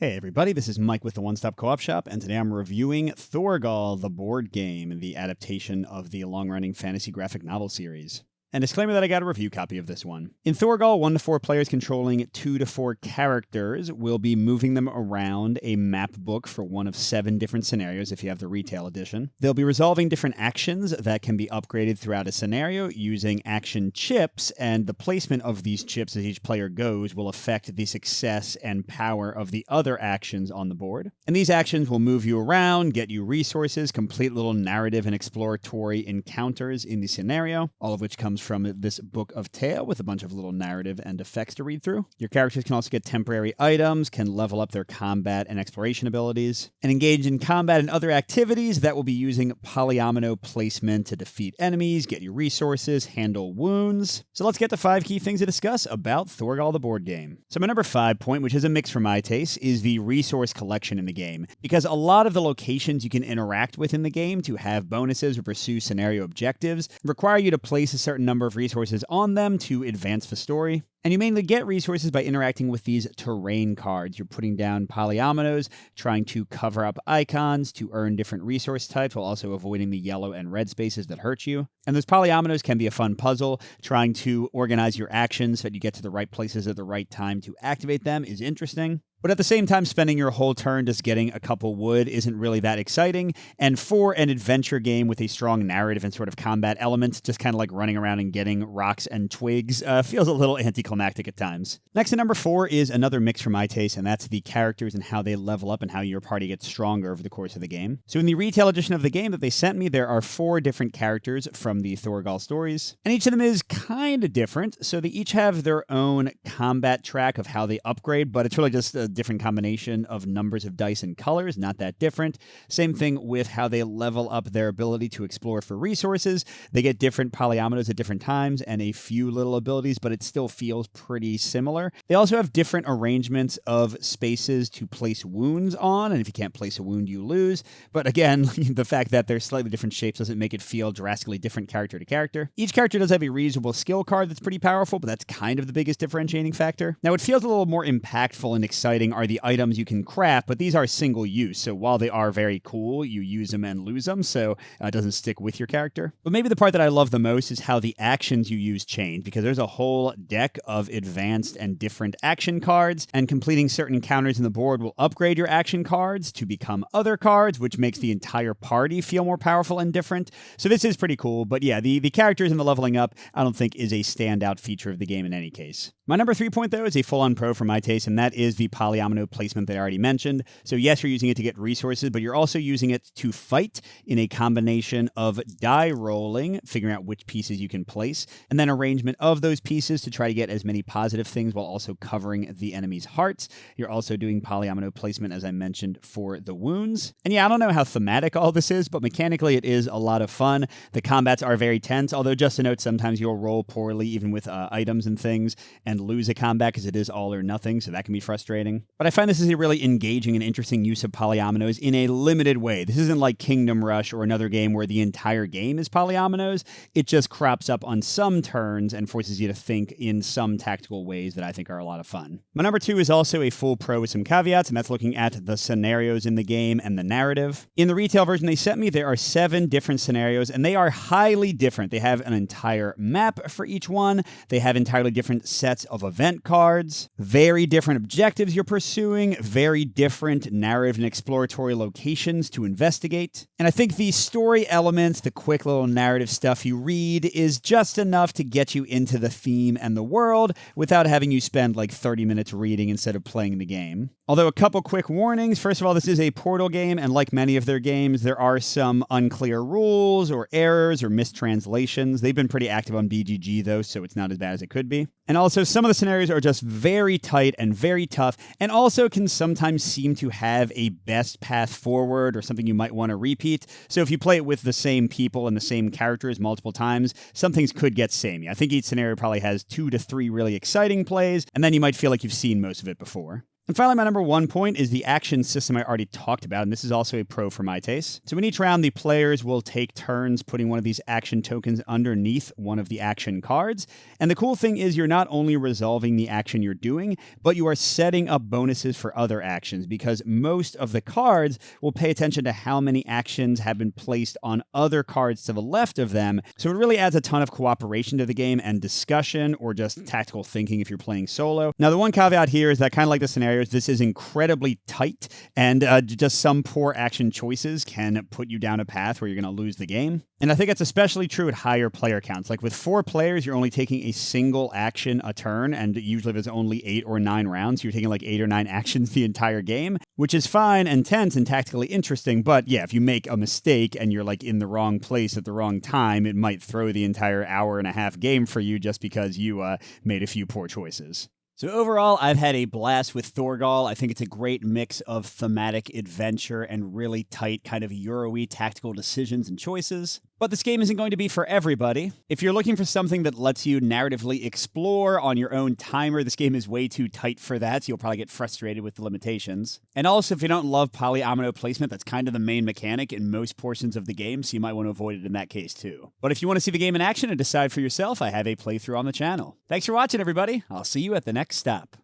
Hey everybody, this is Mike with the One Stop Co-op Shop, and today I'm reviewing Thorgal, the board game, the adaptation of the long-running fantasy graphic novel series. And disclaimer that I got a review copy of this one. In Thorgal, 1 to 4 players controlling 2 to 4 characters will be moving them around a map book for one of 7 different scenarios if you have the retail edition. They'll be resolving different actions that can be upgraded throughout a scenario using action chips, and the placement of these chips as each player goes will affect the success and power of the other actions on the board. And these actions will move you around, get you resources, complete little narrative and exploratory encounters in the scenario, all of which comes from this book of tale with a bunch of little narrative and effects to read through. Your characters can also get temporary items, can level up their combat and exploration abilities, and engage in combat and other activities that will be using Polyomino placement to defeat enemies, get you resources, handle wounds. So let's get to 5 key things to discuss about Thorgal the board game. So my number 5 point, which is a mix for my taste, is the resource collection in the game. Because a lot of the locations you can interact with in the game to have bonuses or pursue scenario objectives require you to place a certain number of resources on them to advance the story. And you mainly get resources by interacting with these terrain cards. You're putting down Polyominos, trying to cover up icons to earn different resource types while also avoiding the yellow and red spaces that hurt you. And those Polyominos can be a fun puzzle. Trying to organize your actions so that you get to the right places at the right time to activate them is interesting. But at the same time, spending your whole turn just getting a couple wood isn't really that exciting. And for an adventure game with a strong narrative and sort of combat element, just kind of like running around and getting rocks and twigs feels a little anticlimactic at times. Next at number 4 is another mix for my taste, and that's the characters and how they level up and how your party gets stronger over the course of the game. So in the retail edition of the game that they sent me, there are 4 different characters from the Thorgal stories. And each of them is kind of different, so they each have their own combat track of how they upgrade, but it's really just a different combination of numbers of dice and colors, not that different. Same thing with how they level up their ability to explore for resources. They get different Polyominos at different times and a few little abilities, but it still feels pretty similar. They also have different arrangements of spaces to place wounds on, and if you can't place a wound, you lose. But again, the fact that they're slightly different shapes doesn't make it feel drastically different character to character. Each character does have a reusable skill card that's pretty powerful, but that's kind of the biggest differentiating factor. Now, it feels a little more impactful and exciting are the items you can craft, but these are single use, so while they are very cool, you use them and lose them, so it doesn't stick with your character. But maybe the part that I love the most is how the actions you use change, because there's a whole deck of advanced and different action cards, and completing certain encounters in the board will upgrade your action cards to become other cards, which makes the entire party feel more powerful and different. So this is pretty cool, but yeah, the characters and the leveling up I don't think is a standout feature of the game in any case. My number 3 point, though, is a full-on pro for my taste, and that is the Polyomino placement that I already mentioned. So yes, you're using it to get resources, but you're also using it to fight in a combination of die rolling, figuring out which pieces you can place, and then arrangement of those pieces to try to get as many positive things while also covering the enemy's hearts. You're also doing Polyomino placement, as I mentioned, for the wounds. And yeah, I don't know how thematic all this is, but mechanically it is a lot of fun. The combats are very tense, although just to note, sometimes you'll roll poorly even with items and things, and lose a combat because it is all or nothing, so that can be frustrating. But I find this is a really engaging and interesting use of Polyominoes in a limited way. This isn't like Kingdom Rush or another game where the entire game is Polyominoes. It just crops up on some turns and forces you to think in some tactical ways that I think are a lot of fun. My number 2 is also a full pro with some caveats, and that's looking at the scenarios in the game and the narrative. In the retail version they sent me, there are 7 different scenarios, and they are highly different. They have an entire map for each one. They have entirely different sets of event cards, very different objectives you're pursuing, very different narrative and exploratory locations to investigate. And I think the story elements, the quick little narrative stuff you read, is just enough to get you into the theme and the world without having you spend like 30 minutes reading instead of playing the game. Although a couple quick warnings. First of all, this is a Portal game, and like many of their games, there are some unclear rules or errors or mistranslations. They've been pretty active on BGG, though, so it's not as bad as it could be. And also, some of the scenarios are just very tight and very tough, and also can sometimes seem to have a best path forward or something you might want to repeat. So if you play it with the same people and the same characters multiple times, some things could get samey. I think each scenario probably has 2 to 3 really exciting plays, and then you might feel like you've seen most of it before. And finally, my number 1 point is the action system I already talked about, and this is also a pro for my taste. So in each round, the players will take turns putting one of these action tokens underneath one of the action cards. And the cool thing is you're not only resolving the action you're doing, but you are setting up bonuses for other actions, because most of the cards will pay attention to how many actions have been placed on other cards to the left of them. So it really adds a ton of cooperation to the game and discussion, or just tactical thinking if you're playing solo. Now, the one caveat here is that, kind of like the scenario, this is incredibly tight, and just some poor action choices can put you down a path where you're going to lose the game. And I think it's especially true at higher player counts. Like with 4 players, you're only taking a single action a turn, and usually there's only 8 or 9 rounds. You're taking like 8 or 9 actions the entire game, which is fine and tense and tactically interesting. But yeah, if you make a mistake and you're like in the wrong place at the wrong time, it might throw the entire hour-and-a-half game for you just because you made a few poor choices. So overall, I've had a blast with Thorgal. I think it's a great mix of thematic adventure and really tight kind of Euro-y tactical decisions and choices. But this game isn't going to be for everybody. If you're looking for something that lets you narratively explore on your own timer, this game is way too tight for that, so you'll probably get frustrated with the limitations. And also, if you don't love polyomino placement, that's kind of the main mechanic in most portions of the game, so you might want to avoid it in that case too. But if you want to see the game in action and decide for yourself, I have a playthrough on the channel. Thanks for watching, everybody. I'll see you at the next stop.